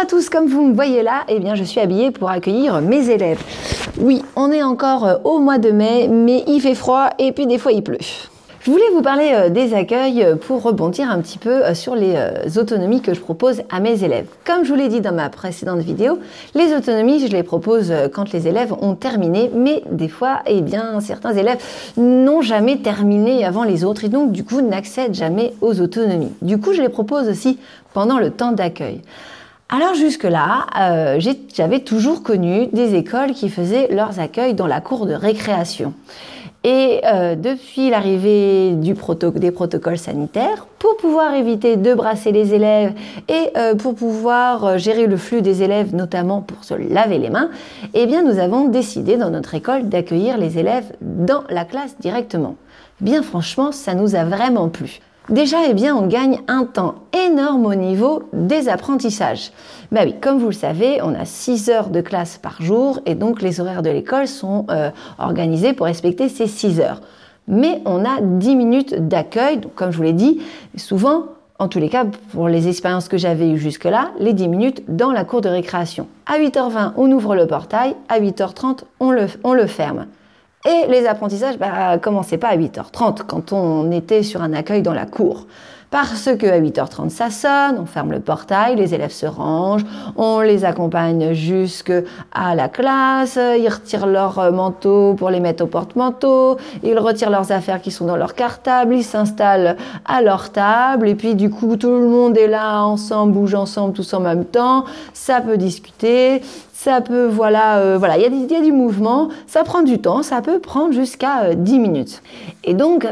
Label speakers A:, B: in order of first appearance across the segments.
A: à tous, comme vous me voyez là, eh bien, je suis habillée pour accueillir mes élèves. Oui, on est encore au mois de mai, mais il fait froid et puis des fois il pleut. Je voulais vous parler des accueils pour rebondir un petit peu sur les autonomies que je propose à mes élèves. Comme je vous l'ai dit dans ma précédente vidéo, les autonomies, je les propose quand les élèves ont terminé, mais des fois, eh bien, certains élèves n'ont jamais terminé avant les autres et donc du coup n'accèdent jamais aux autonomies. Du coup, je les propose aussi pendant le temps d'accueil. Alors jusque-là, j'avais toujours connu des écoles qui faisaient leurs accueils dans la cour de récréation. Et depuis l'arrivée des protocoles sanitaires, pour pouvoir éviter de brasser les élèves et pour pouvoir gérer le flux des élèves, notamment pour se laver les mains, eh bien nous avons décidé dans notre école d'accueillir les élèves dans la classe directement. Bien franchement, ça nous a vraiment plu. Déjà, eh bien, on gagne un temps énorme au niveau des apprentissages. Bah oui, comme vous le savez, on a 6 heures de classe par jour et donc les horaires de l'école sont organisés pour respecter ces 6 heures. Mais on a 10 minutes d'accueil, donc comme je vous l'ai dit, souvent, en tous les cas, pour les expériences que j'avais eues jusque-là, les 10 minutes dans la cour de récréation. À 8h20, on ouvre le portail, à 8h30, on le ferme. Et les apprentissages commençaient pas à 8h30 quand on était sur un accueil dans la cour. Parce qu'à 8h30 ça sonne, on ferme le portail, les élèves se rangent, on les accompagne jusqu'à la classe, ils retirent leur manteau pour les mettre au porte-manteau, ils retirent leurs affaires qui sont dans leur cartable, ils s'installent à leur table et puis du coup tout le monde est là ensemble, bouge ensemble tous en même temps, ça peut discuter. Ça peut, il y a du mouvement, ça prend du temps, ça peut prendre jusqu'à 10 minutes. Et donc,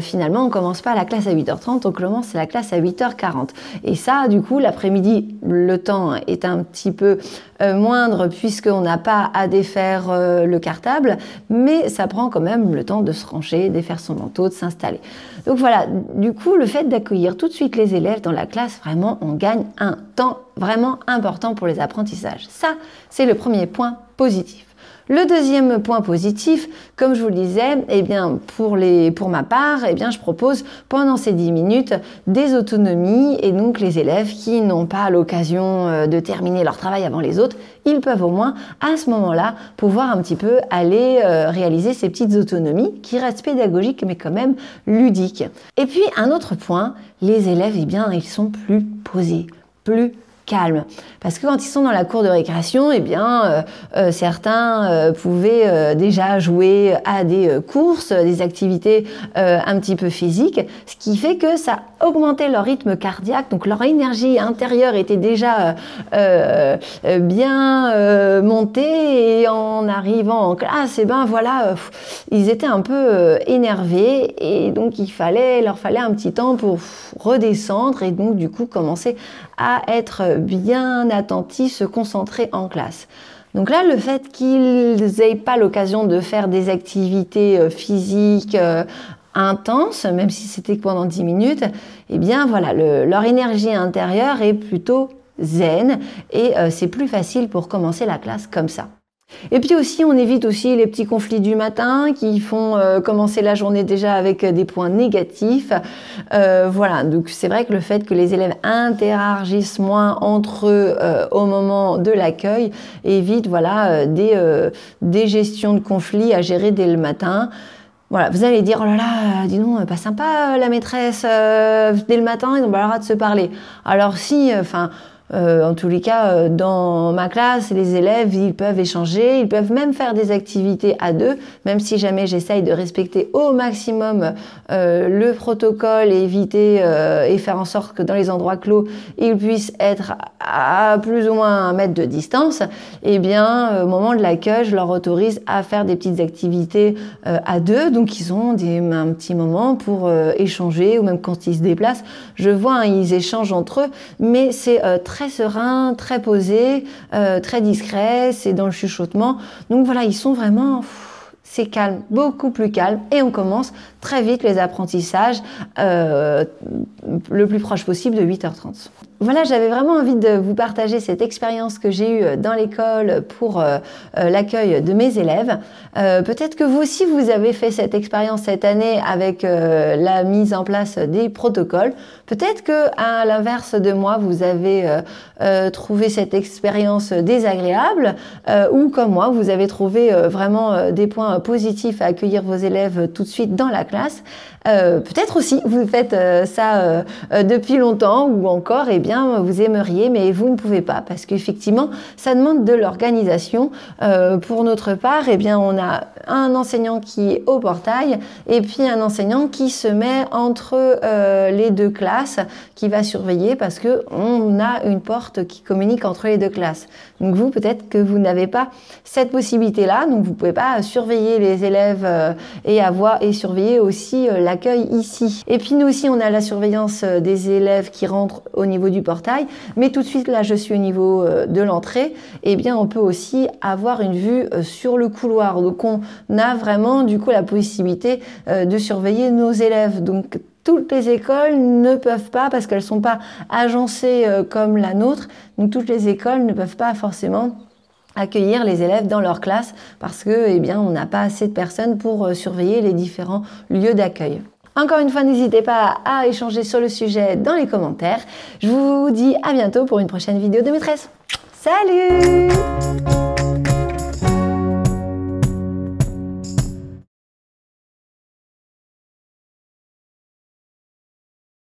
A: finalement, on commence pas la classe à 8h30, on commence la classe à 8h40. Et ça, du coup, l'après-midi, le temps est un petit peu moindre puisqu'on n'a pas à défaire le cartable, mais ça prend quand même le temps de se ranger, défaire son manteau, de s'installer. Donc voilà, du coup, le fait d'accueillir tout de suite les élèves dans la classe, vraiment, on gagne un temps vraiment important pour les apprentissages. Ça, c'est le premier point positif. Le deuxième point positif, comme je vous le disais, eh bien, pour ma part, eh bien, je propose pendant ces 10 minutes des autonomies et donc les élèves qui n'ont pas l'occasion de terminer leur travail avant les autres, ils peuvent au moins à ce moment-là pouvoir un petit peu aller réaliser ces petites autonomies qui restent pédagogiques mais quand même ludiques. Et puis un autre point, les élèves, eh bien, ils sont plus posés, plus calme. Parce que quand ils sont dans la cour de récréation, eh bien, certains pouvaient déjà jouer à des courses, des activités un petit peu physiques, ce qui fait que ça augmentait leur rythme cardiaque, donc leur énergie intérieure était déjà bien montée et en arrivant en classe, eh ben voilà, ils étaient un peu énervés et donc leur fallait un petit temps pour redescendre et donc du coup commencer à être bien attentifs, se concentrer en classe. Donc là, le fait qu'ils n'aient pas l'occasion de faire des activités physiques intenses, même si c'était pendant 10 minutes, eh bien voilà, leur énergie intérieure est plutôt zen et c'est plus facile pour commencer la classe comme ça. Et puis aussi, on évite aussi les petits conflits du matin qui font commencer la journée déjà avec des points négatifs. Voilà, donc c'est vrai que le fait que les élèves interagissent moins entre eux au moment de l'accueil évite des gestions de conflits à gérer dès le matin. Voilà, vous allez dire, oh là là, dis donc, pas sympa la maîtresse, dès le matin, ils n'ont pas le droit de se parler. Alors si, en tous les cas, dans ma classe, les élèves, ils peuvent échanger, ils peuvent même faire des activités à deux, même si jamais j'essaye de respecter au maximum le protocole et éviter et faire en sorte que dans les endroits clos, ils puissent être à plus ou moins 1 mètre de distance, eh bien, au moment de l'accueil, je leur autorise à faire des petites activités à deux, donc ils ont un petit moment pour échanger, ou même quand ils se déplacent, je vois, ils échangent entre eux, mais c'est très serein, très posé, très discret, c'est dans le chuchotement. Donc voilà, ils sont vraiment, c'est calme, beaucoup plus calme et on commence très vite les apprentissages le plus proche possible de 8h30. Voilà, j'avais vraiment envie de vous partager cette expérience que j'ai eue dans l'école pour l'accueil de mes élèves. Peut-être que vous aussi, vous avez fait cette expérience cette année avec la mise en place des protocoles. Peut-être que, à l'inverse de moi, vous avez trouvé cette expérience désagréable ou comme moi, vous avez trouvé vraiment des points positifs à accueillir vos élèves tout de suite dans la classe. Peut-être aussi vous faites ça depuis longtemps ou encore vous aimeriez mais vous ne pouvez pas parce qu'effectivement ça demande de l'organisation. Pour notre part on a un enseignant qui est au portail et puis un enseignant qui se met entre les deux classes qui va surveiller parce que on a une porte qui communique entre les deux classes. Donc vous peut-être que vous n'avez pas cette possibilité là, donc vous pouvez pas surveiller les élèves et surveiller aussi l'accueil ici. Et puis nous aussi on a la surveillance des élèves qui rentrent au niveau du portail, mais tout de suite là je suis au niveau de l'entrée, on peut aussi avoir une vue sur le couloir, donc on a vraiment du coup la possibilité de surveiller nos élèves. Donc toutes les écoles ne peuvent pas, parce qu'elles ne sont pas agencées comme la nôtre, donc toutes les écoles ne peuvent pas forcément accueillir les élèves dans leur classe parce que on n'a pas assez de personnes pour surveiller les différents lieux d'accueil. Encore une fois, n'hésitez pas à échanger sur le sujet dans les commentaires. Je vous dis à bientôt pour une prochaine vidéo de maîtresse. Salut!